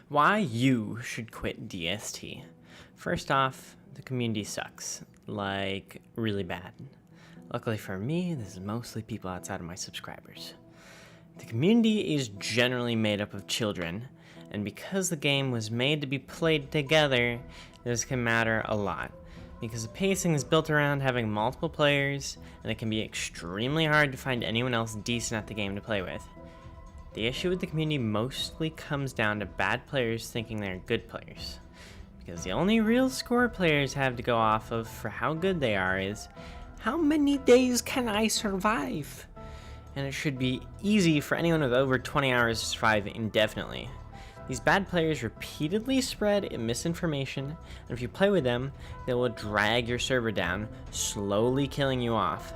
Why you should quit DST. First off, the community sucks. Like, really bad. Luckily for me, this is mostly people outside of my subscribers. The community is generally made up of children, and because the game was made to be played together, this can matter a lot. Because the pacing is built around having multiple players, and it can be extremely hard to find anyone else decent at the game to play with. The issue with the community mostly comes down to bad players thinking they're good players. Because the only real score players have to go off of for how good they are is, how many days can I survive? And it should be easy for anyone with over 20 hours to survive indefinitely. These bad players repeatedly spread misinformation, and if you play with them, they will drag your server down, slowly killing you off.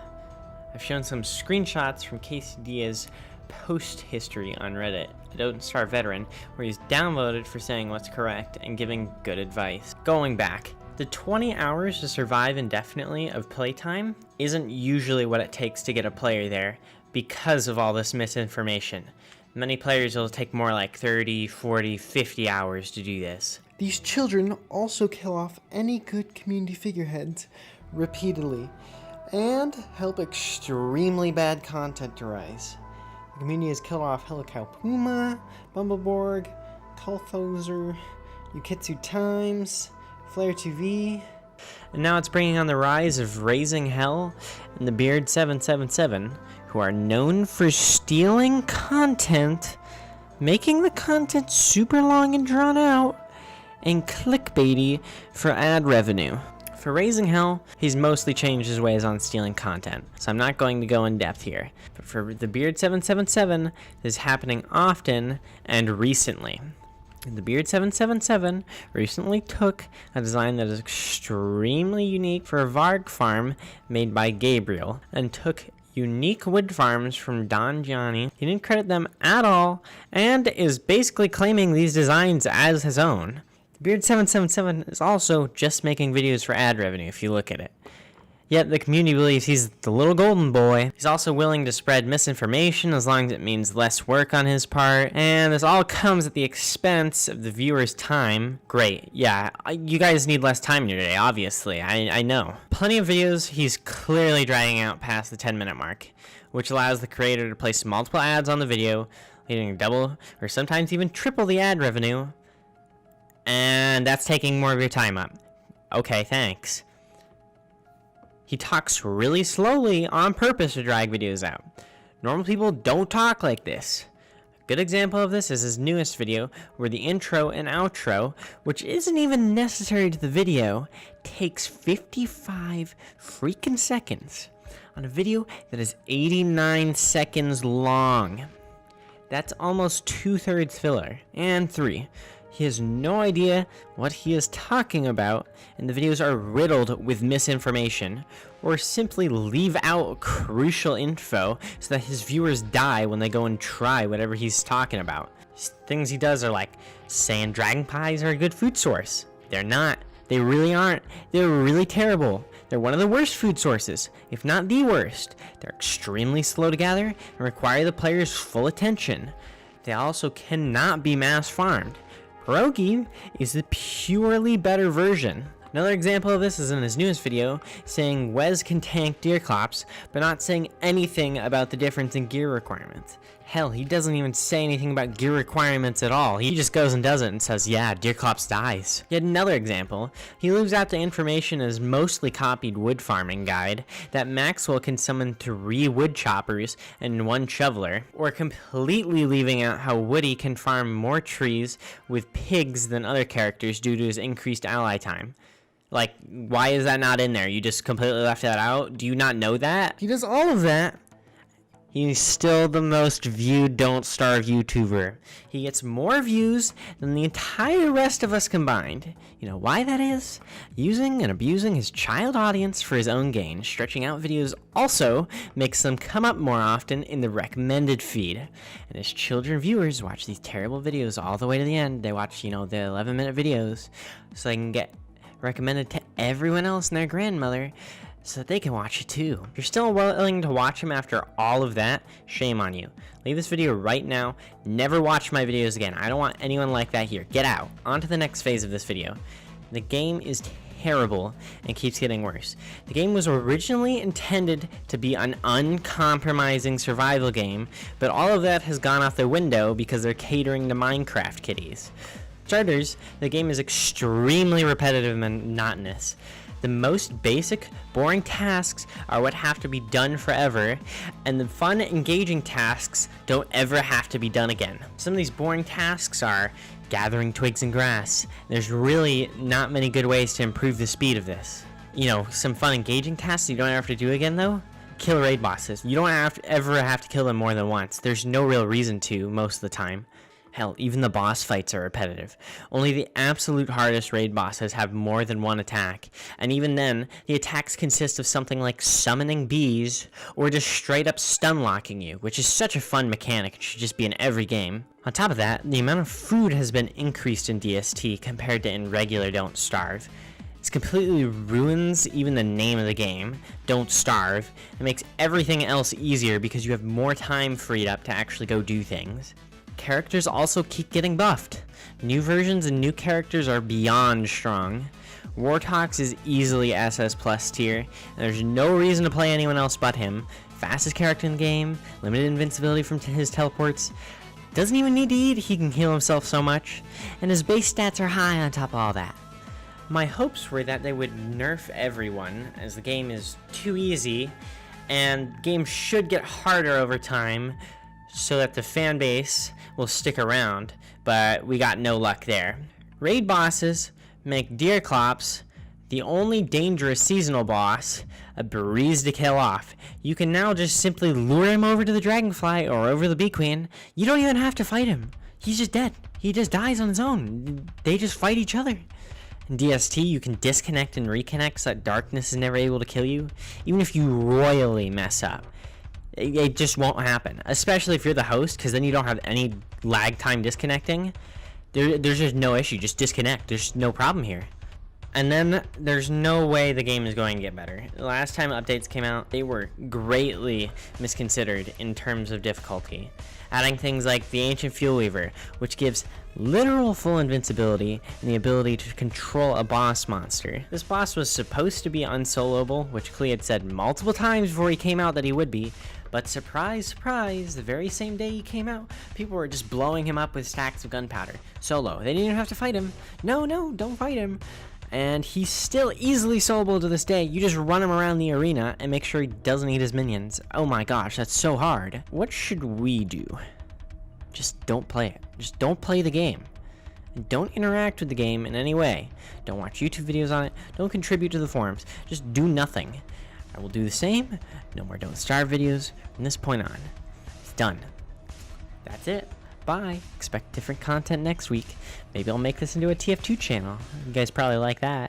I've shown some screenshots from Casey Diaz's post history on Reddit, a Don't Starve veteran, where he's downvoted for saying what's correct and giving good advice. Going back, the 20 hours to survive indefinitely of playtime isn't usually what it takes to get a player there because of all this misinformation. Many players will take more like 30, 40, 50 hours to do this. These children also kill off any good community figureheads repeatedly and help extremely bad content to rise. The community has killed off Helicow Puma, Bumbleborg, Kulthozer, Ukitsu Times, Flare TV. And now it's bringing on the rise of Raising Hell and the Beard 777, who are known for stealing content, making the content super long and drawn out, and clickbaity for ad revenue. For Raising Hell, he's mostly changed his ways on stealing content, so I'm not going to go in depth here. But for the Beard 777, this is happening often and recently. The Beard 777 recently took a design that is extremely unique for a Varg farm made by Gabriel, and took unique wood farms from Don Gianni. He didn't credit them at all, and is basically claiming these designs as his own. The Beard 777 is also just making videos for ad revenue if you look at it. Yet the community believes he's the little golden boy. He's also willing to spread misinformation as long as it means less work on his part, and this all comes at the expense of the viewer's time. Great, yeah, you guys need less time in your day, obviously, I know. Plenty of videos he's clearly dragging out past the 10-minute mark, which allows the creator to place multiple ads on the video, leading to double or sometimes even triple the ad revenue, and that's taking more of your time up. Okay, thanks. He talks really slowly on purpose to drag videos out. Normal people don't talk like this. A good example of this is his newest video, where the intro and outro, which isn't even necessary to the video, takes 55 freaking seconds on a video that is 89 seconds long. That's almost 2/3 filler. And 3. He has no idea what he is talking about, and the videos are riddled with misinformation, or simply leave out crucial info so that his viewers die when they go and try whatever he's talking about. Things he does are like saying dragon pies are a good food source. They're not. They really aren't. They're really terrible. They're one of the worst food sources, if not the worst. They're extremely slow to gather and require the player's full attention. They also cannot be mass farmed. Pierogi is the purely better version. Another example of this is in his newest video, saying Wes can tank Deerclops, but not saying anything about the difference in gear requirements. Hell, he doesn't even say anything about gear requirements at all. He just goes and does it and says, yeah, Deerclops dies. Yet another example, he leaves out the information in his mostly copied wood farming guide that Maxwell can summon 3 wood choppers and 1 shoveler, or completely leaving out how Woody can farm more trees with pigs than other characters due to his increased ally time. Like, why is that not in there? You just completely left that out? Do you not know that? He does all of that. He's still the most viewed Don't Starve YouTuber. He gets more views than the entire rest of us combined. You know why that is? Using and abusing his child audience for his own gain. Stretching out videos also makes them come up more often in the recommended feed. And his children viewers watch these terrible videos all the way to the end. They watch, the 11-minute videos so they can get recommended to everyone else and their grandmother. so that they can watch it too. If you're still willing to watch them after all of that, shame on you. Leave this video right now. Never watch my videos again. I don't want anyone like that here. Get out. On to the next phase of this video. The game is terrible and keeps getting worse. The game was originally intended to be an uncompromising survival game, but all of that has gone out the window because they're catering to Minecraft kiddies. Starters, the game is extremely repetitive and monotonous. The most basic, boring tasks are what have to be done forever, and the fun, engaging tasks don't ever have to be done again. Some of these boring tasks are gathering twigs and grass. There's really not many good ways to improve the speed of this. You know, some fun, engaging tasks you don't ever have to do again though? Kill raid bosses. You don't ever have to kill them more than once. There's no real reason to most of the time. Hell, even the boss fights are repetitive. Only the absolute hardest raid bosses have more than one attack, and even then, the attacks consist of something like summoning bees, or just straight up stun locking you, which is such a fun mechanic and should just be in every game. On top of that, the amount of food has been increased in DST compared to in regular Don't Starve. This completely ruins even the name of the game, Don't Starve. It makes everything else easier because you have more time freed up to actually go do things. Characters also keep getting buffed. New versions and new characters are beyond strong. Wartox is easily SS plus tier, and there's no reason to play anyone else but him. Fastest character in the game, limited invincibility from his teleports, doesn't even need to eat, he can heal himself so much, and his base stats are high on top of all that. My hopes were that they would nerf everyone, as the game is too easy, and games should get harder over time, so that the fan base will stick around, but we got no luck there. Raid bosses make Deerclops the only dangerous seasonal boss a breeze to kill off. You can now just simply lure him over to the Dragonfly or over the Bee Queen. You don't even have to fight him. He's just dead. He just dies on his own. They just fight each other. In DST, you can disconnect and reconnect so that darkness is never able to kill you, even if you royally mess up. It just won't happen, especially if you're the host, because then you don't have any lag time disconnecting. There's just no issue, just disconnect. There's no problem here. And then there's no way the game is going to get better. The last time updates came out, they were greatly misconsidered in terms of difficulty, adding things like the Ancient Fuel Weaver, which gives literal full invincibility and the ability to control a boss monster. This boss was supposed to be unsoloable, which Klee had said multiple times before he came out that he would be, but surprise, surprise, the very same day he came out, people were just blowing him up with stacks of gunpowder. Solo. They didn't even have to fight him. No, don't fight him. And he's still easily soloable to this day. You just run him around the arena and make sure he doesn't eat his minions. Oh my gosh, that's so hard. What should we do? Just don't play it. Just don't play the game. And don't interact with the game in any way. Don't watch YouTube videos on it. Don't contribute to the forums. Just do nothing. I will do the same. No more Don't Starve videos from this point on. It's done. That's it. Bye. Expect different content next week. Maybe I'll make this into a TF2 channel. You guys probably like that.